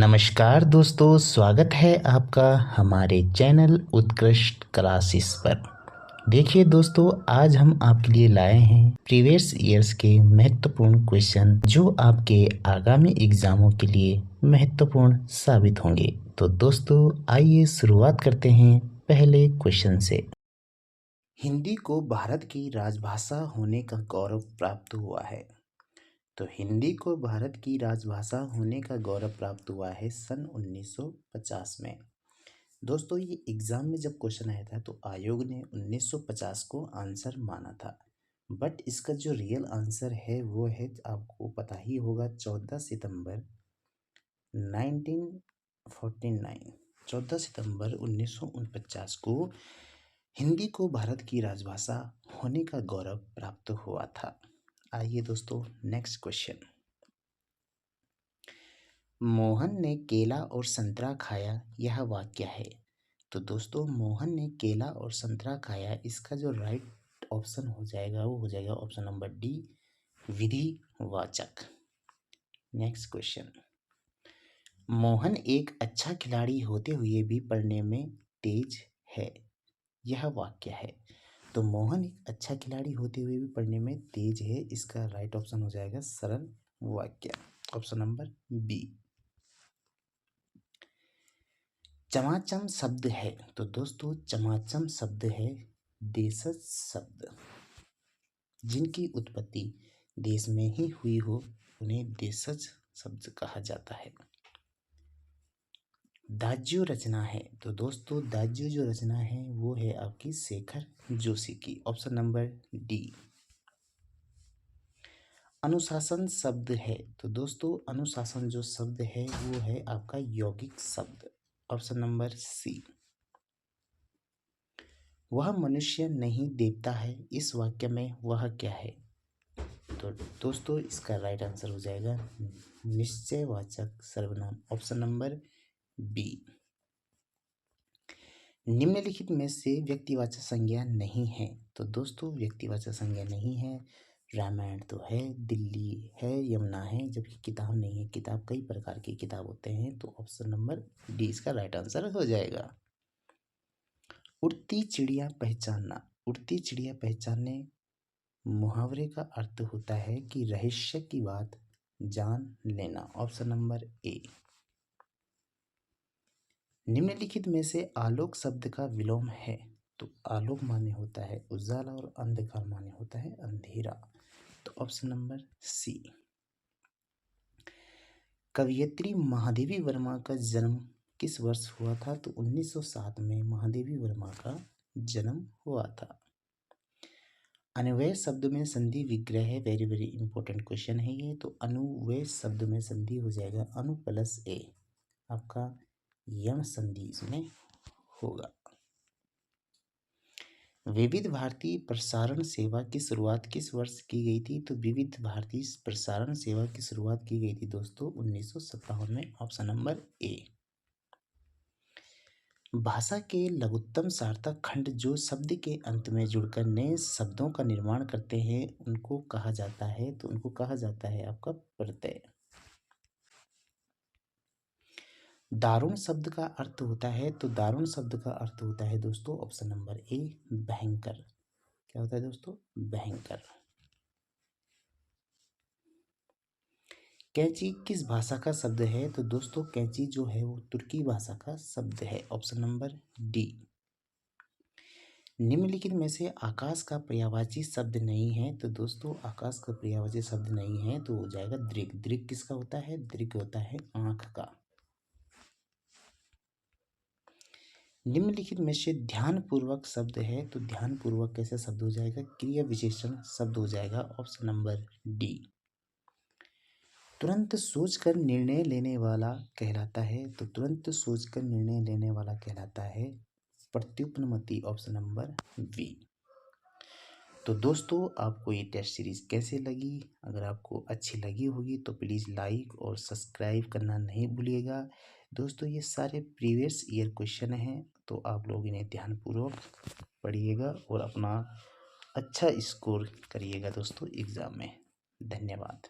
नमस्कार दोस्तों, स्वागत है आपका हमारे चैनल उत्कृष्ट क्लासेस पर। देखिए दोस्तों, आज हम आपके लिए लाए हैं प्रीवियस ईयर्स के महत्वपूर्ण क्वेश्चन जो आपके आगामी एग्जामों के लिए महत्वपूर्ण साबित होंगे। तो दोस्तों आइए शुरुआत करते हैं पहले क्वेश्चन से। हिंदी को भारत की राजभाषा होने का गौरव प्राप्त हुआ है। तो हिंदी को भारत की राजभाषा होने का गौरव प्राप्त हुआ है सन 1950 में। दोस्तों ये एग्ज़ाम में जब क्वेश्चन आया था तो आयोग ने 1950 को आंसर माना था, बट इसका जो रियल आंसर है वो है, आपको पता ही होगा, 14 सितंबर 1949। 14 सितंबर 1949 को हिंदी को भारत की राजभाषा होने का गौरव प्राप्त हुआ था। आइए दोस्तों नेक्स्ट क्वेश्चन। मोहन ने केला और संतरा खाया, यह वाक्य है। तो दोस्तों मोहन ने केला और संतरा खाया, इसका जो राइट ऑप्शन हो जाएगा वो हो जाएगा ऑप्शन नंबर डी, विधिवाचक। Next question. मोहन एक अच्छा खिलाड़ी होते हुए भी पढ़ने में तेज है, यह वाक्य है। तो मोहन एक अच्छा खिलाड़ी होते हुए भी पढ़ने में तेज है, इसका राइट ऑप्शन हो जाएगा सरल वाक्य, ऑप्शन नंबर बी। चमाचम शब्द है। तो दोस्तों चमाचम शब्द है देशज शब्द, जिनकी उत्पत्ति देश में ही हुई हो उन्हें देशज शब्द कहा जाता है। दाज्यू रचना है। तो दोस्तों दाज्यू जो रचना है वो है आपकी शेखर जोशी की, ऑप्शन नंबर डी। अनुशासन शब्द है। तो दोस्तों अनुशासन जो शब्द है वो है आपका यौगिक शब्द, ऑप्शन नंबर सी। वह मनुष्य नहीं देवता है, इस वाक्य में वह क्या है? तो दोस्तों इसका राइट आंसर हो जाएगा निश्चयवाचक सर्वनाम, ऑप्शन नंबर बी। निम्नलिखित में से व्यक्तिवाचक संज्ञा नहीं है। तो दोस्तों व्यक्तिवाचक संज्ञा नहीं है। रामायण तो है, दिल्ली है, यमुना है, जबकि किताब नहीं है। किताब कई प्रकार की किताब होते हैं, तो ऑप्शन नंबर डी इसका राइट आंसर हो जाएगा। उड़ती चिड़िया पहचानना। उड़ती चिड़िया पहचानने मुहावरे का अर्थ होता है कि रहस्य की बात जान लेना, ऑप्शन नंबर ए। निम्नलिखित में से आलोक शब्द का विलोम है। तो आलोक माने होता है उजाला और अंधकार माने होता है अंधेरा, तो ऑप्शन नंबर सी। कवयित्री महादेवी वर्मा का जन्म किस वर्ष हुआ था? तो 1907 में महादेवी वर्मा का जन्म हुआ था। अनुव्यय शब्द में संधि विग्रह है, वेरी वेरी इंपॉर्टेंट क्वेश्चन है ये। तो अनुव्यय शब्द में संधि हो जाएगा अनु प्लस ए, आपका यम संधि इसमें होगा। विविध भारती प्रसारण सेवा की शुरुआत किस वर्ष की गई थी? तो विविध भारती प्रसारण सेवा की शुरुआत की गई थी दोस्तों 1957 में, ऑप्शन नंबर ए। भाषा के लघुत्तम सार्थक खंड जो शब्द के अंत में जुड़कर नए शब्दों का निर्माण करते हैं उनको कहा जाता है, तो उनको कहा जाता है आपका प्रत्यय। दारुण शब्द का अर्थ होता है, तो दारुण शब्द का अर्थ होता है दोस्तों ऑप्शन नंबर ए, भयंकर। क्या होता है दोस्तों? भयंकर। कैंची किस भाषा का शब्द है? तो दोस्तों कैंची जो है वो तुर्की भाषा का शब्द है, ऑप्शन नंबर डी। निम्नलिखित में से आकाश का पर्यायवाची शब्द नहीं है। तो दोस्तों आकाश का पर्यायवाची शब्द नहीं है, तो हो जाएगा दृग। दृग किसका होता है? दृग होता है आंख का। निम्नलिखित में से ध्यान पूर्वक शब्द है। तो ध्यान पूर्वक कैसे शब्द हो जाएगा? क्रिया विशेषण शब्द हो जाएगा, ऑप्शन नंबर डी। तुरंत सोचकर निर्णय लेने वाला कहलाता है। तो तुरंत सोचकर निर्णय लेने वाला कहलाता है प्रत्युत्पन्नमति, ऑप्शन नंबर बी। तो दोस्तों आपको ये टेस्ट सीरीज कैसे लगी? अगर आपको अच्छी लगी होगी तो प्लीज़ लाइक और सब्सक्राइब करना नहीं भूलिएगा। दोस्तों ये सारे प्रीवियस ईयर क्वेश्चन हैं, तो आप लोग इन्हें ध्यानपूर्वक पढ़िएगा और अपना अच्छा स्कोर करिएगा दोस्तों एग्ज़ाम में। धन्यवाद।